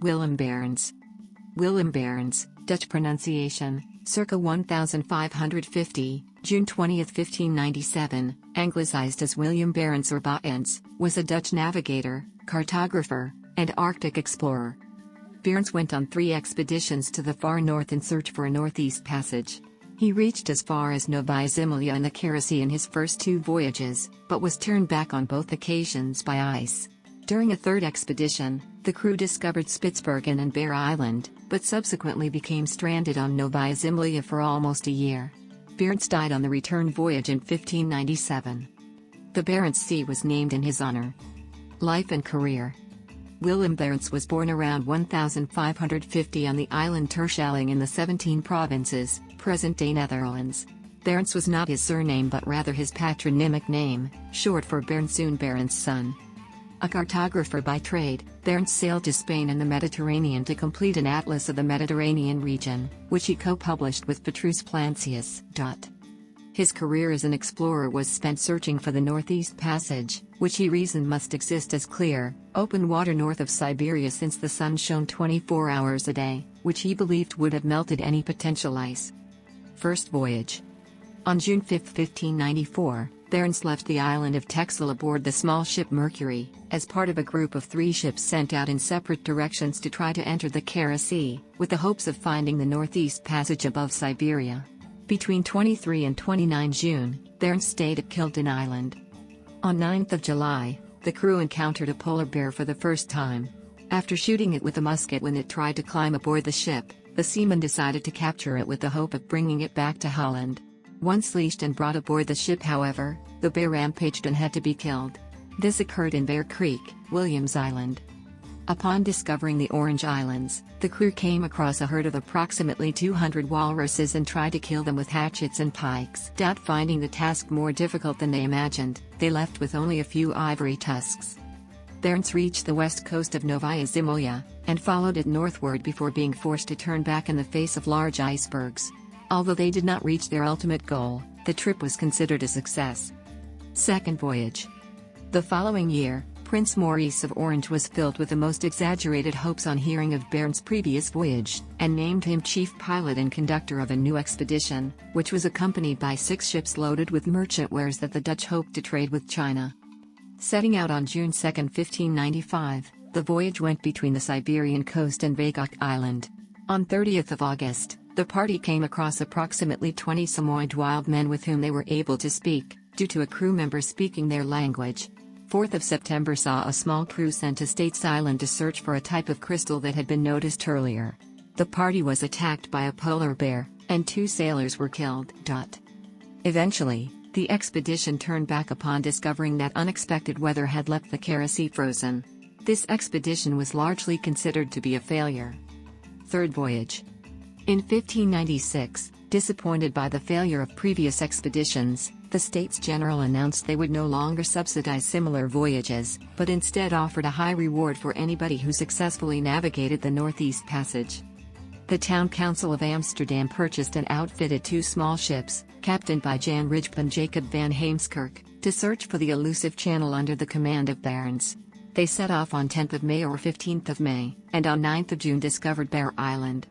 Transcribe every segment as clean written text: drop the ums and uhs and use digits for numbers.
Willem Barentsz. Willem Barentsz, Dutch pronunciation, circa 1550, June 20, 1597, anglicized as William Barents or Barentsz, was a Dutch navigator, cartographer, and Arctic explorer. Barentsz went on 3 expeditions to the far north in search for a northeast passage. He reached as far as Novaya Zemlya and the Kara Sea in his first 2 voyages, but was turned back on both occasions by ice. During a 3rd expedition, the crew discovered Spitsbergen and Bear Island, but subsequently became stranded on Novaya Zemlya for almost a year. Barentsz died on the return voyage in 1597. The Barents Sea was named in his honor. Life and career. Willem Barentsz was born around 1550 on the island Terschelling in the 17 provinces, present-day Netherlands. Barentsz was not his surname but rather his patronymic name, short for Berntzoon Barents' son. A cartographer by trade, Barentsz sailed to Spain and the Mediterranean to complete an atlas of the Mediterranean region, which he co-published with Petrus Plancius. His career as an explorer was spent searching for the Northeast Passage, which he reasoned must exist as clear, open water north of Siberia since the sun shone 24 hours a day, which he believed would have melted any potential ice. First voyage. On June 5, 1594, Barentsz left the island of Texel aboard the small ship Mercury, as part of a group of 3 ships sent out in separate directions to try to enter the Kara Sea, with the hopes of finding the Northeast Passage above Siberia. Between 23 and 29 June, Barentsz stayed at Kilten Island. On 9th of July, the crew encountered a polar bear for the first time. After shooting it with a musket when it tried to climb aboard the ship, the seamen decided to capture it with the hope of bringing it back to Holland. Once leashed and brought aboard the ship, however, the bear rampaged and had to be killed. This occurred in Bear Creek, Williams Island. Upon discovering the Orange Islands, the crew came across a herd of approximately 200 walruses and tried to kill them with hatchets and pikes. Finding the task more difficult than they imagined, they left with only a few ivory tusks. Barentsz reached the west coast of Novaya Zemlya, and followed it northward before being forced to turn back in the face of large icebergs. Although they did not reach their ultimate goal, the trip was considered a success. Second voyage. The following year, Prince Maurice of Orange was filled with the most exaggerated hopes on hearing of Barentz's previous voyage, and named him chief pilot and conductor of a new expedition, which was accompanied by 6 ships loaded with merchant wares that the Dutch hoped to trade with China. Setting out on June 2, 1595, the voyage went between the Siberian coast and Vagok Island. On 30th of August, the party came across approximately 20 Samoyed wild men with whom they were able to speak, due to a crew member speaking their language. 4th of September saw a small crew sent to States Island to search for a type of crystal that had been noticed earlier. The party was attacked by a polar bear, and 2 sailors were killed. Eventually, the expedition turned back upon discovering that unexpected weather had left the Kara Sea frozen. This expedition was largely considered to be a failure. Third voyage. In 1596, disappointed by the failure of previous expeditions, the States General announced they would no longer subsidize similar voyages, but instead offered a high reward for anybody who successfully navigated the Northeast Passage. The Town Council of Amsterdam purchased and outfitted 2 small ships, captained by Jan Rijp and Jacob van Heemskerk, to search for the elusive channel under the command of Barentsz. They set off on 10th of May or 15th of May, and on 9th of June discovered Bear Island.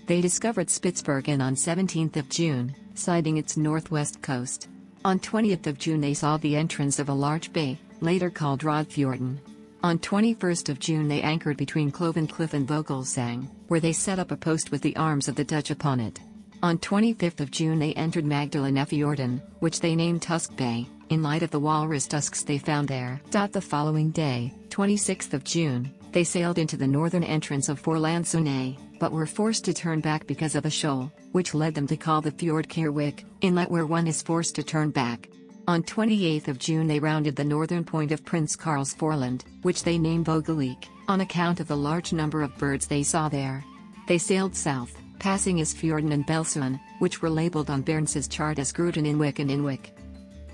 They discovered Spitsbergen on 17th of June, sighting its northwest coast. On 20th of June they saw the entrance of a large bay, later called Rodfjorden. On 21st of June they anchored between Clovencliff and Vogelsang, where they set up a post with the arms of the Dutch upon it. On 25th of June they entered Magdalenefjorden, which they named Tusk Bay, in light of the walrus tusks they found there. The following day, 26th of June, they sailed into the northern entrance of Forlandsone, but were forced to turn back because of a shoal, which led them to call the fjord Keerwijk, inlet where one is forced to turn back. On 28th of June they rounded the northern point of Prince Karl's Foreland, which they named Vogeliek, on account of the large number of birds they saw there. They sailed south, passing Isfjorden and Belsuan, which were labeled on Barentz's chart as Grooten Inwik and Inwik.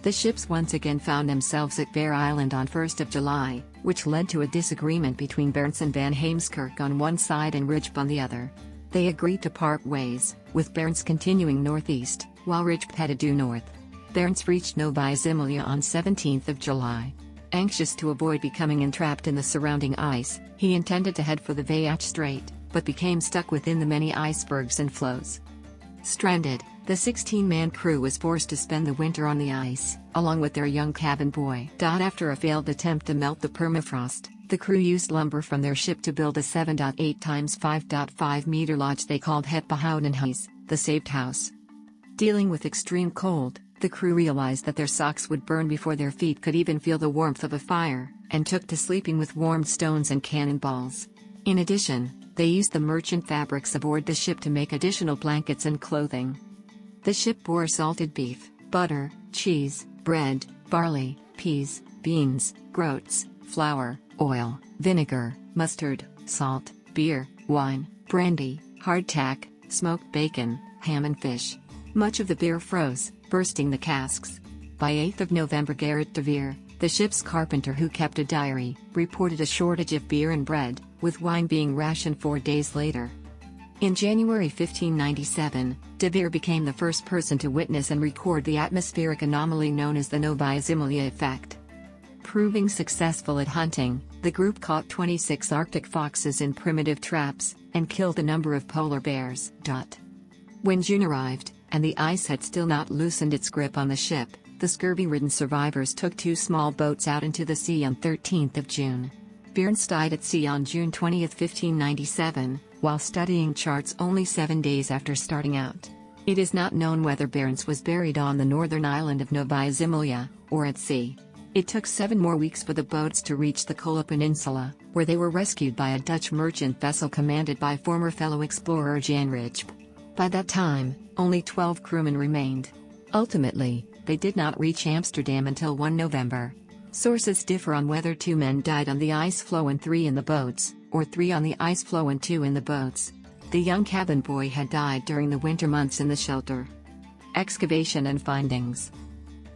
The ships once again found themselves at Bear Island on 1st of July, which led to a disagreement between Barentsz and Van Heemskerk on one side and Rijp on the other. They agreed to part ways, with Barentsz continuing northeast, while Rijp headed due north. Barentsz reached Novaya Zemlya on 17th of July. Anxious to avoid becoming entrapped in the surrounding ice, he intended to head for the Voyage Strait, but became stuck within the many icebergs and floes. Stranded, the 16-man crew was forced to spend the winter on the ice, along with their young cabin boy. After a failed attempt to melt the permafrost, the crew used lumber from their ship to build a 7.8 x 5.5 meter lodge they called Het Behouden Huis, the saved house. Dealing with extreme cold, the crew realized that their socks would burn before their feet could even feel the warmth of a fire, and took to sleeping with warmed stones and cannonballs. In addition, they used the merchant fabrics aboard the ship to make additional blankets and clothing. The ship bore salted beef, butter, cheese, bread, barley, peas, beans, groats, flour, oil, vinegar, mustard, salt, beer, wine, brandy, hardtack, smoked bacon, ham and fish. Much of the beer froze, bursting the casks. By 8th of November, Gerrit de Veer, the ship's carpenter who kept a diary, reported a shortage of beer and bread, with wine being rationed 4 days later. In January 1597, de Veer became the first person to witness and record the atmospheric anomaly known as the Novaya Zemlya effect. Proving successful at hunting, the group caught 26 Arctic foxes in primitive traps, and killed a number of polar bears. When June arrived, and the ice had still not loosened its grip on the ship, the scurvy-ridden survivors took 2 small boats out into the sea on 13th of June. Barentz died at sea on June 20, 1597, while studying charts only 7 days after starting out. It is not known whether Barentz was buried on the northern island of Novaya Zemlya, or at sea. It took 7 more weeks for the boats to reach the Kola Peninsula, where they were rescued by a Dutch merchant vessel commanded by former fellow explorer Jan Rijp. By that time, only 12 crewmen remained. Ultimately, they did not reach Amsterdam until 1 November. Sources differ on whether 2 men died on the ice floe and 3 in the boats, or 3 on the ice floe and 2 in the boats. The young cabin boy had died during the winter months in the shelter. Excavation and Findings.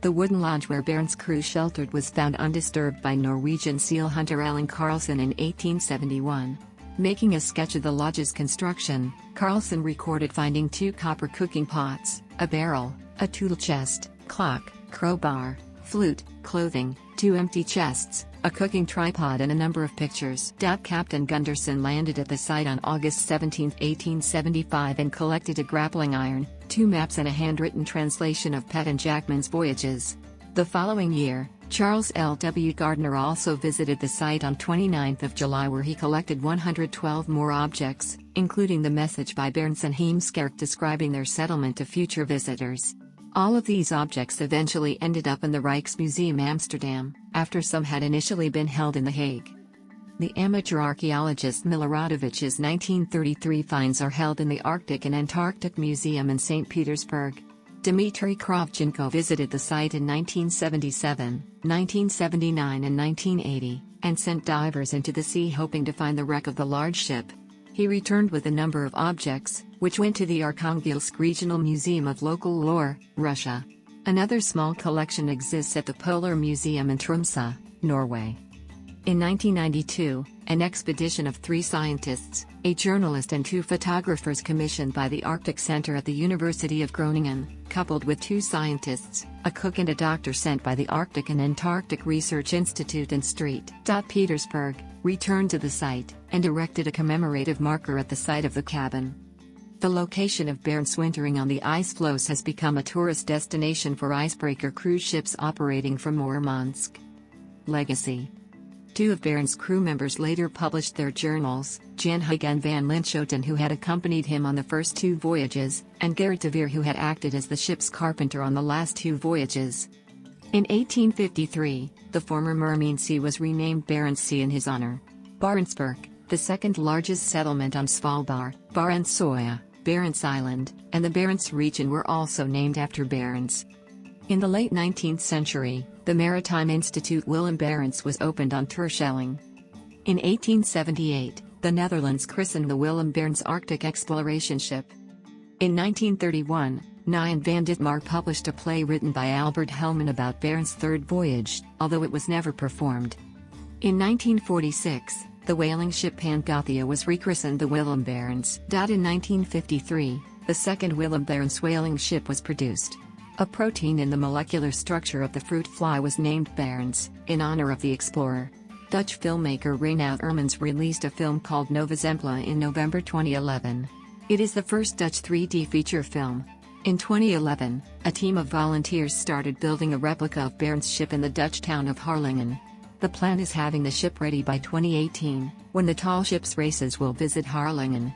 The wooden lodge where Barentz' crew sheltered was found undisturbed by Norwegian seal hunter Erling Carlsen in 1871. Making a sketch of the lodge's construction, Carlsen recorded finding 2 copper cooking pots, a barrel, a tool chest, clock, crowbar, flute, clothing, 2 empty chests, a cooking tripod and a number of pictures. Captain Gunderson landed at the site on August 17, 1875 and collected a grappling iron, 2 maps and a handwritten translation of Pett and Jackman's voyages. The following year, Charles L. W. Gardner also visited the site on 29 July where he collected 112 more objects, including the message by Barentz and Heemskerk describing their settlement to future visitors. All of these objects eventually ended up in the Rijksmuseum Amsterdam, after some had initially been held in The Hague. The amateur archaeologist Miloradovic's 1933 finds are held in the Arctic and Antarctic Museum in St. Petersburg. Dmitry Kravchenko visited the site in 1977, 1979 and 1980, and sent divers into the sea hoping to find the wreck of the large ship. He returned with a number of objects, which went to the Arkhangelsk Regional Museum of Local Lore, Russia. Another small collection exists at the Polar Museum in Tromsø, Norway. In 1992, an expedition of 3 scientists, a journalist and 2 photographers commissioned by the Arctic Center at the University of Groningen, coupled with 2 scientists, a cook and a doctor sent by the Arctic and Antarctic Research Institute in St. Petersburg, returned to the site, and erected a commemorative marker at the site of the cabin. The location of Barentz wintering on the ice floes has become a tourist destination for icebreaker cruise ships operating from Murmansk. Legacy. 2 of Barentz' crew members later published their journals, Jan Huygen van Linschoten who had accompanied him on the first 2 voyages, and Gerrit de Veer who had acted as the ship's carpenter on the last 2 voyages. In 1853, the former Mermensee was renamed Barentsee in his honor. Barentsburg, the second largest settlement on Svalbard, Barentsoya, Barents Island, and the Barents region were also named after Barents. In the late 19th century, the Maritime Institute Willem Barents was opened on Terschelling. In 1878, the Netherlands christened the Willem Barents Arctic exploration ship. In 1931, Nyan van Ditmar published a play written by Albert Helman about Barents' third voyage, although it was never performed. In 1946, the whaling ship Pangothia was rechristened the Willem Barents. In 1953, the second Willem Barents whaling ship was produced. A protein in the molecular structure of the fruit fly was named Barentz, in honor of the explorer. Dutch filmmaker Reinout Hermans released a film called Nova Zempla in November 2011. It is the first Dutch 3D feature film. In 2011, a team of volunteers started building a replica of Barentz' ship in the Dutch town of Harlingen. The plan is having the ship ready by 2018, when the tall ships races will visit Harlingen.